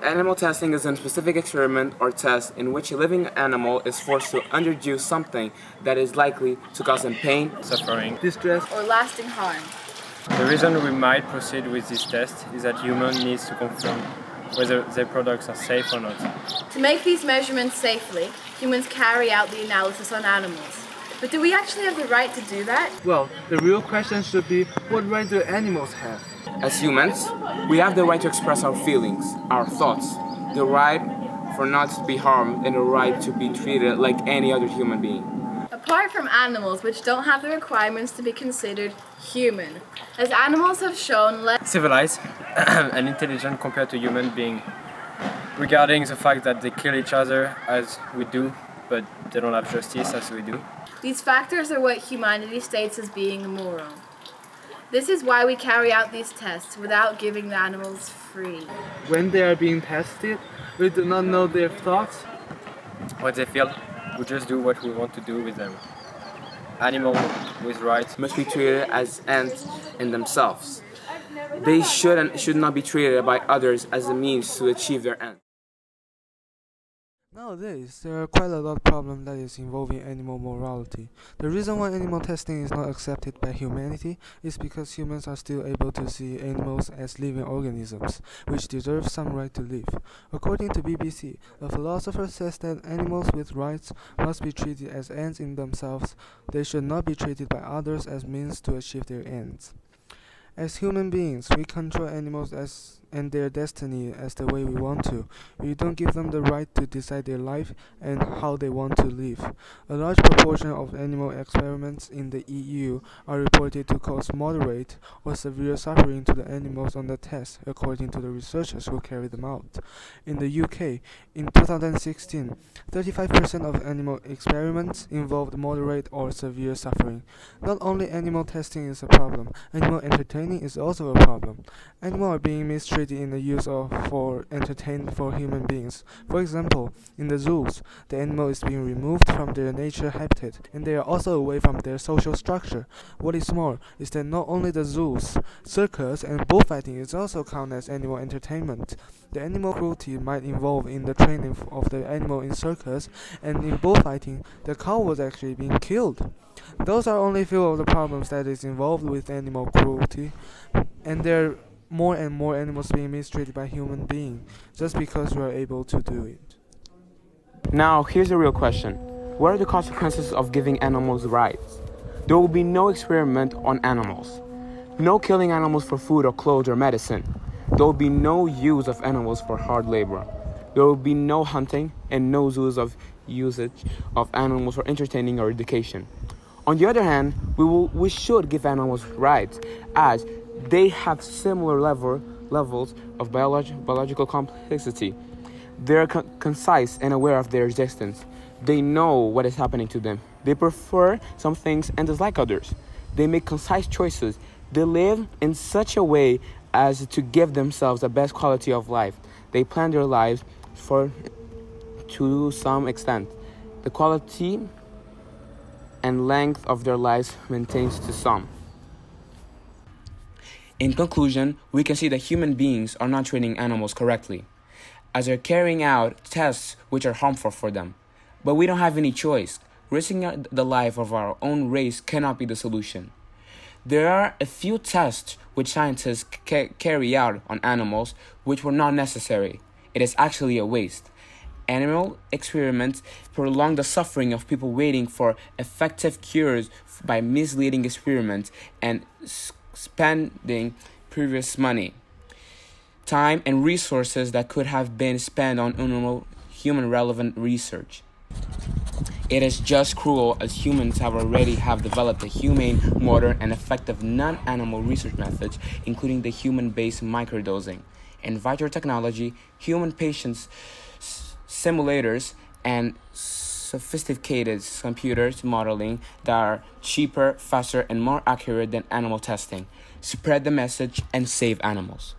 Animal testing is a specific experiment or test in which a living animal is forced to undergo something that is likely to cause them pain, suffering, distress, or lasting harm. The reason we might proceed with this test is that humans need to confirm whether their products are safe or not. To make these measurements safely, humans carry out the analysis on animals. But do we actually have the right to do that? Well, the real question should be, what right do animals have? As humans, we have the right to express our feelings, our thoughts, the right for not to be harmed, and the right to be treated like any other human being. Apart from animals which don't have the requirements to be considered human, as animals have shown less Civilized and intelligent compared to human beings, regarding the fact that they kill each other as we do, but they don't have justice as we do. These factors are what humanity states as being immoral. This is why we carry out these tests without giving the animals free. When they are being tested, we do not know their thoughts. What they feel, we just do what we want to do with them. Animals with rights Must be treated as ends in themselves. They should not be treated by others as a means to achieve their end. Nowadays, there are quite a lot of problems that is involving animal morality. The reason why animal testing is not accepted by humanity is because humans are still able to see animals as living organisms, which deserve some right to live. According to BBC, a philosopher says that animals with rights must be treated as ends in themselves. They should not be treated by others as means to achieve their ends. As human beings, we control animals and their destiny as the way we want to. We don't give them the right to decide their life and how they want to live. A large proportion of animal experiments in the EU are reported to cause moderate or severe suffering to the animals on the test, according to the researchers who carry them out. In the UK, in 2016, 35% of animal experiments involved moderate or severe suffering. Not only animal testing is a problem, animal entertaining is also a problem. Animals are being mistreated in the use of for entertainment for human beings. For example, in the zoos, the animal is being removed from their nature habitat, and they are also away from their social structure. What is more is that not only the zoos, circus, and bullfighting is also counted as animal entertainment. The animal cruelty might involve in the training of the animal in circus, and in bullfighting, the cow was actually being killed. Those are only few of the problems that is involved with animal cruelty, and there are more and more animals being mistreated by human beings just because we are able to do it. Now, here's a real question. What are the consequences of giving animals rights? There will be no experiment on animals. No killing animals for food or clothes or medicine. There will be no use of animals for hard labor. There will be no hunting and no usage of animals for entertaining or education. On the other hand, we should give animals rights as they have similar levels of biological complexity. They are concise and aware of their existence. They know what is happening to them. They prefer some things and dislike others. They make concise choices. They live in such a way as to give themselves the best quality of life. They plan their lives to some extent. The quality and length of their lives maintains to some. In conclusion, we can see that human beings are not treating animals correctly, as they're carrying out tests which are harmful for them. But we don't have any choice. Risking the life of our own race cannot be the solution. There are a few tests which scientists carry out on animals which were not necessary. It is actually a waste. Animal experiments prolong the suffering of people waiting for effective cures by misleading experiments and spending previous money, time, and resources that could have been spent on human relevant research. It is just cruel as humans have developed a humane, modern, and effective non-animal research methods, including the human-based microdosing, in vitro technology, human patients simulators, and sophisticated computers modeling that are cheaper, faster, and more accurate than animal testing. Spread the message and save animals.